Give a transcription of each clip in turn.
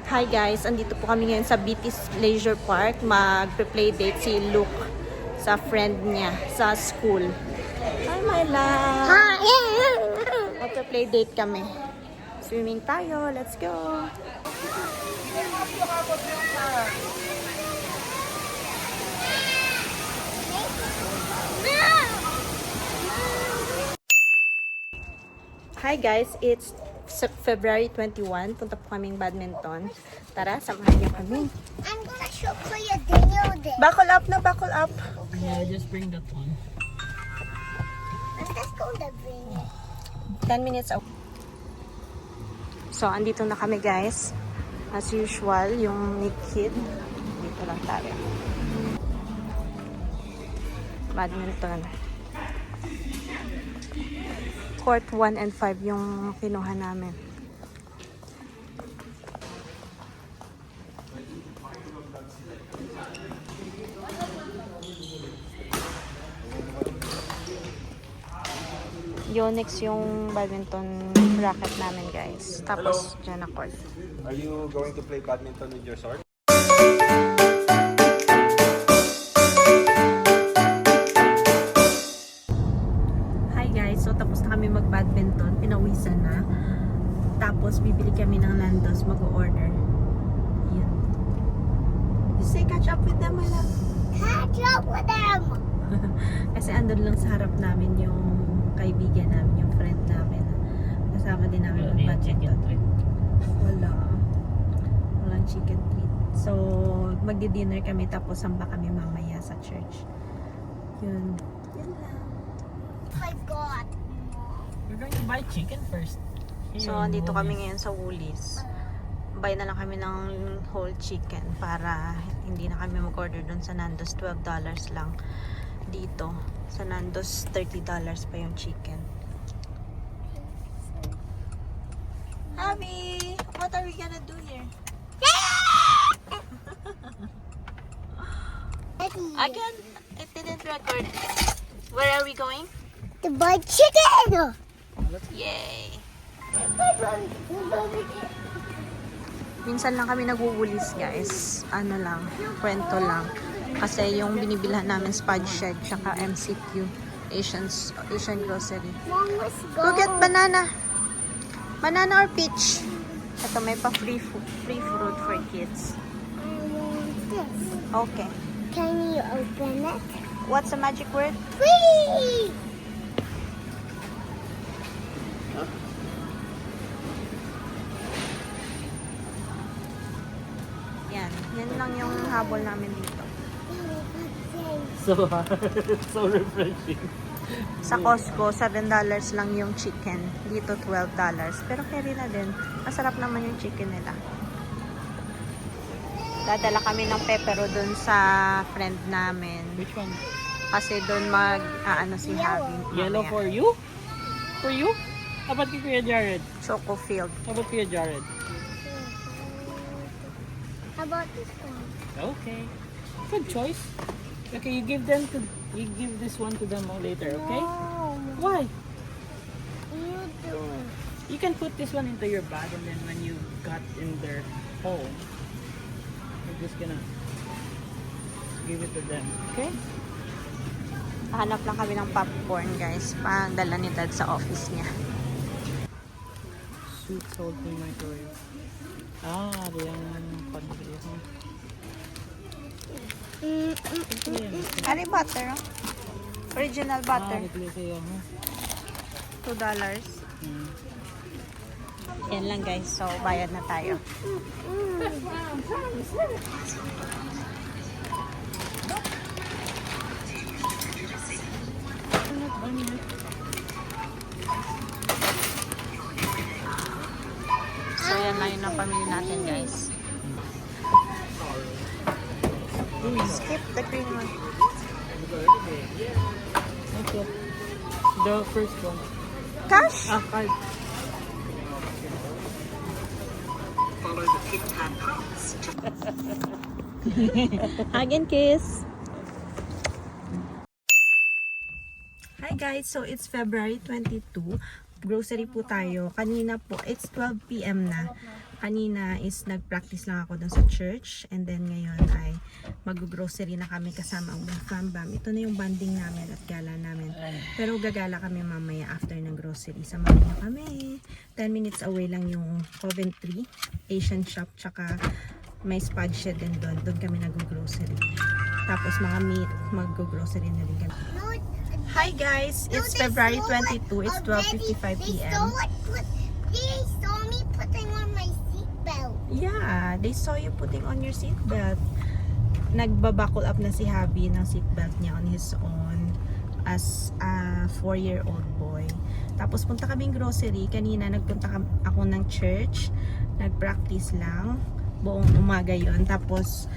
Hi guys, andito po kami ngayon sa BT's Leisure Park. Magpe-play date si Luke sa friend niya sa school. Hi my love! Hi! Magpe-play date kami. Swimming tayo, let's go! Hi guys, it's February 21. Punta po kaming badminton. Tara, samahan niyo kami. I'm gonna show you a video. Buckle up na, buckle up. Yeah, just bring that one. I'm just gonna bring it. 10 minutes out. So, andito na kami guys. As usual, yung Nick Kid. Dito lang tayo. Badminton. Court 1 and 5 yung kinuha namin. Yonex yung badminton racket namin guys. Tapos dyan na court. Are you going to play badminton with your sword? Hi guys, so tapos na kami mag-badminton, pinawisan na. Tapos bibili kami ng Nando's, mag-order. Yan. You say catch up with them, my love. Catch up with them. Kasi andun lang sa harap namin yung kaibigan namin, yung friend namin. Kasama din namin mag-badminton. Wala. Walang chicken treat. So, magdi-dinner kami tapos samba kami mamaya sa church. Yun. Yun lang. My God. We're going to buy chicken first. So, andito kami ngayon sa Woolies. Buy na lang kami ng whole chicken para hindi na kami mag-order dun sa Nando's. $12 lang dito. Sa Nando's, $30 pa yung chicken. Abby! What are we gonna do here? Again, it didn't record. Where are we going? To buy chicken. Yay! Minsan lang kami nag-Woolies guys. Ano lang, kwento lang. Kasi yung binibilhan namin Spud Shed tsaka MCQ Asian Grocery. Mom, let's go. Go get banana. Banana or peach. Ito may pa free fruit for kids. I want this. Okay. Can you open it? What's the magic word? Free. Yan. Yan lang yung habol namin dito. So hard. So refreshing. Sa Costco, $7 lang yung chicken. Dito, $12. Pero carry na din. Masarap naman yung chicken nila. Dadala kami ng pepero dun sa friend namin. Which one? Kasi dun si Javi. Yellow mamaya. for you? For you? How about kay Kuya Jared? Choco filled. How about Kuya Jared? How about this one? Okay. Good choice. Okay, you give this one to them later, okay? No. Why? You do. You can put this one into your bag and then when you got in their home, you're just gonna give it to them, okay? Hanap lang kami ng popcorn, guys. Padala ni Dad sa office niya. Sweet salty microwave. Ah, yung pangbili ko. Ari butter, oh. Original butter. Nagli kayo, ha? $2. Yan lang, guys. So, bayad na tayo. So, yan lang yung napamili natin, guys. Skip the green one. Okay. The first one. Cash? Ah, card. Follow the pin-pad prompts. Hug and kiss. Hi guys, so it's February 22. Grocery po tayo. Kanina po, it's 12 p.m. na. Kanina is nag-practice lang ako dun sa church. And then ngayon ay mag-grocery na kami kasama ang Bam. Ito na yung banding namin at gala namin. Pero gagala kami mamaya after ng grocery. Samahan niyo kami. 10 minutes away lang yung Coventry Asian shop. Tsaka may spud shed din doon. Doon kami nag-grocery. Tapos mga meat, mag-grocery na rin kami. Hi guys! It's February 22. It's 12:55 p.m. They saw me putting on my seatbelt. Yeah, they saw you putting on your seatbelt. Nagbabuckle up na si Javi ng seatbelt niya on his own as a 4-year-old boy. Tapos punta kaming grocery. Kanina nagpunta ako ng church. Nag-practice lang. Buong umaga yon. Tapos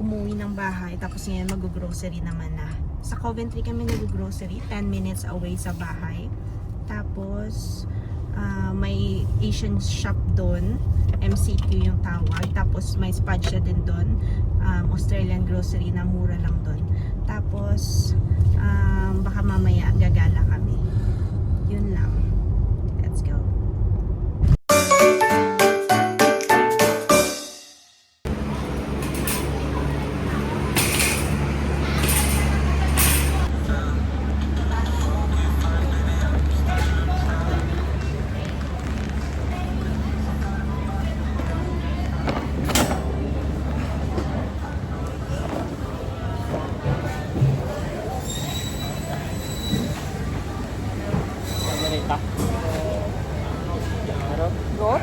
umuwi ng bahay. Tapos ngayon mag-grocery naman na. Sa Coventry kami nag-grocery. 10 minutes away sa bahay. Tapos may Asian shop doon. MCQ yung tawag. Tapos may spud siya din doon. Australian grocery na mura lang doon. Tapos baka mamaya gagala kami. Yun lang. Let's go. Marita. Go?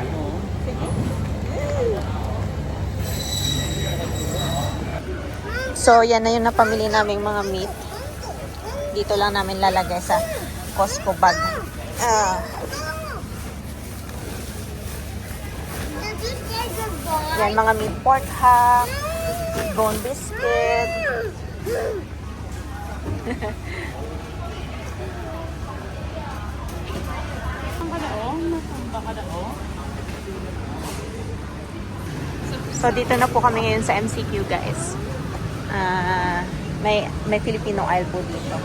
So, yan na yung napamili naming mga meat. Dito lang namin lalagay sa Costco bag. Yan, mga meat, pork hack, bone biscuit. So, dito na po kami ngayon sa MCQ, guys. May Filipino aisle po dito.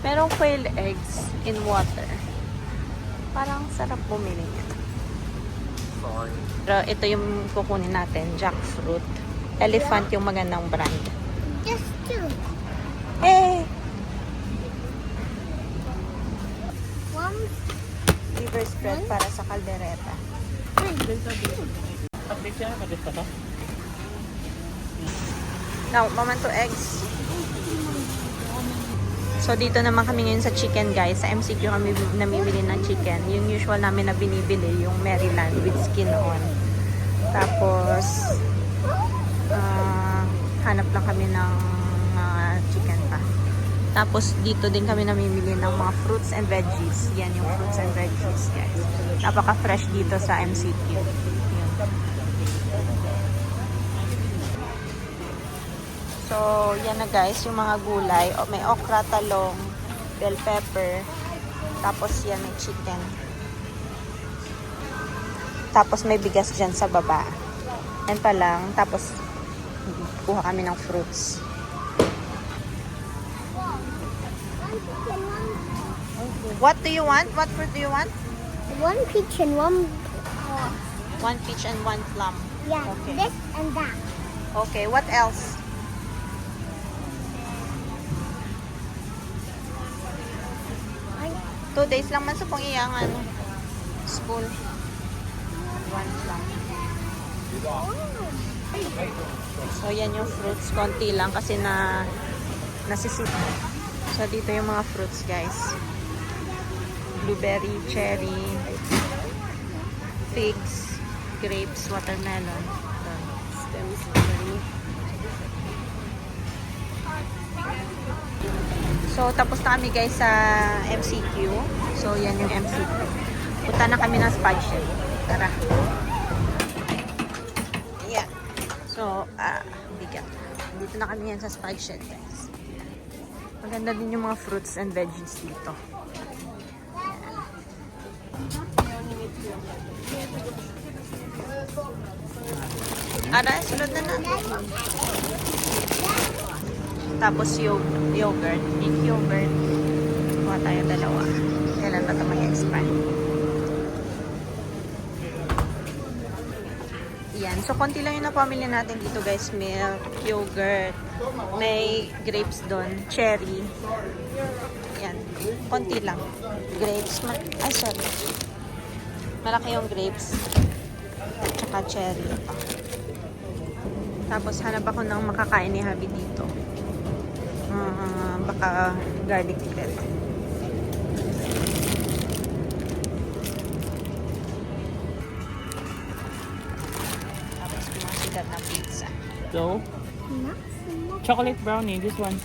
Merong quail eggs in water. Parang sarap bumili niya. Pero ito yung kukunin natin, jackfruit. Elephant yung magandang brand. Just two. Hey! One. Liver spread para sa kaldereta. Now, moment to eggs. So, dito naman kami ngayon sa chicken, guys. Sa MCQ kami namimili ng chicken. Yung usual namin na binibili, yung Maryland with skin on. Tapos, hanap lang kami ng chicken pa. Tapos, dito din kami namimili ng mga fruits and veggies. Yan yung fruits and veggies, guys. Napaka-fresh dito sa MCQ. Yun. So, yan na guys, yung mga gulay. May okra, talong, bell pepper. Tapos yan, may chicken. Tapos may bigas dyan sa baba. Yan pa lang. Tapos, kuha kami ng fruits. What do you want? What fruit do you want? One peach and one. One peach and one plum. Yeah, Okay. this and that. Okay, what else? One. 2 days lang man sa pong iyang school. One lang. So, yan yung fruits. Konti lang kasi nasisip. So, dito yung mga fruits, guys. Blueberry, cherry, figs, grapes, watermelon. Stems, strawberry. So, tapos na kami guys sa MCQ. So, yan yung MCQ. Punta na kami ng spud shed. Tara. Yeah. So, bigat. Dito na kami yan sa spud shed, guys. Maganda din yung mga fruits and veggies dito. Ara, sunod na natin. Tapos yogurt, Greek yogurt. dalawa. Kailan pa ito mag-expand? Yan. So, konti lang yung napamili natin dito guys. Milk, yogurt, may grapes doon, cherry. Yan. Konti lang. Grapes. Ay, sorry. Malaki yung grapes. Tsaka cherry. Tapos, hanap ako ng makakain ni Habi dito. Baka garlic bread. Tapos, mga sigat na pizza. So, Not so much. chocolate brownie, this one.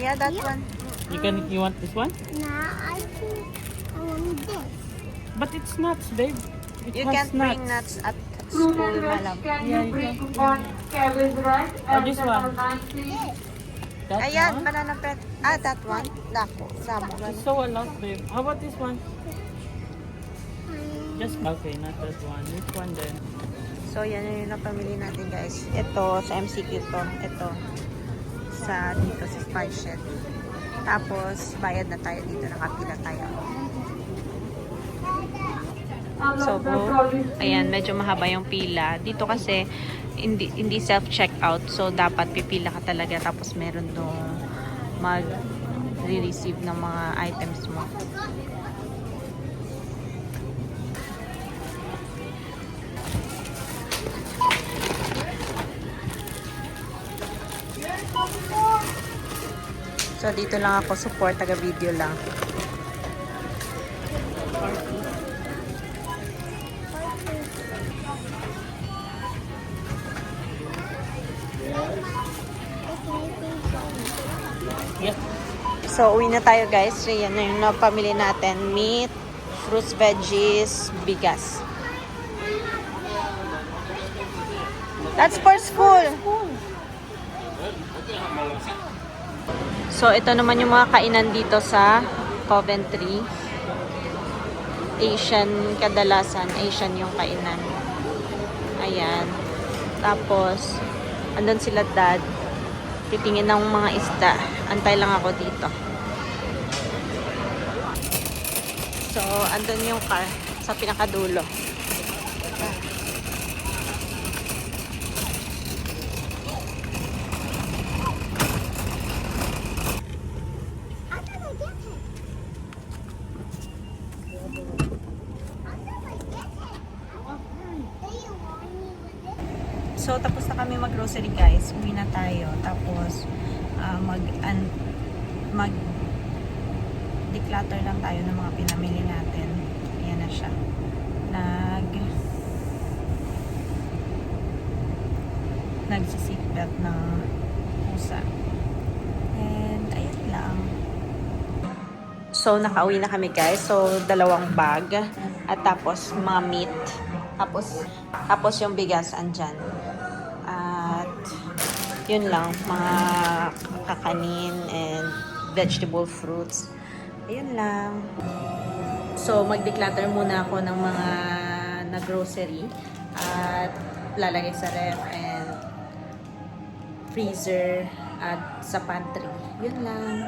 Yeah, that one. You want this one? Nah, I think I want this. But it's nuts, babe. It You has can't bring nuts at school, malam. Yeah, you can. Or this one. That Ayan, one? banana bread. Ah, that one. Dako, samo. It's so a lot, babe. How about this one? Just okay, not that one. This one then. So, yan yung napamili natin, guys. Ito, sa MCQ to. Ito, sa dito, sa Spice Shed. Tapos, bayad na tayo dito. Nakapila tayo. So, ayan, medyo mahaba yung pila. Dito kasi, hindi self-checkout. So, dapat pipila ka talaga. Tapos, meron doon mag-receive ng mga items mo. So, dito lang ako support, taga-video lang. Yeah. So, uwi na tayo guys. So, yan na yung napamili natin. Meat, fruits, veggies, bigas. That's for school. So, ito naman yung mga kainan dito sa Coventry. Asian, kadalasan Asian yung kainan. Ayan. Tapos, andun sila dad. Titingin ng mga isda. Antay lang ako dito. So, andun yung car sa pinakadulo. How did I get it? How did I get it? Do you want me with it? So, tapos na kami mag-grocery guys. Uwi na tayo. Tapos, mag-declutter lang tayo ng mga pinamili natin. Ayan na siya. Nagsi-seatbelt ng pusa. And, ayun lang. So, nakauwi na kami guys. So, 2 bag. At tapos, mga meat. Tapos yung bigas andyan. At, yun lang. Mga kakanin and vegetable fruits. Ayun lang. So, mag-declutter muna ako ng mga na-grocery. At, lalagay sa ref and freezer at sa pantry. Yun lang.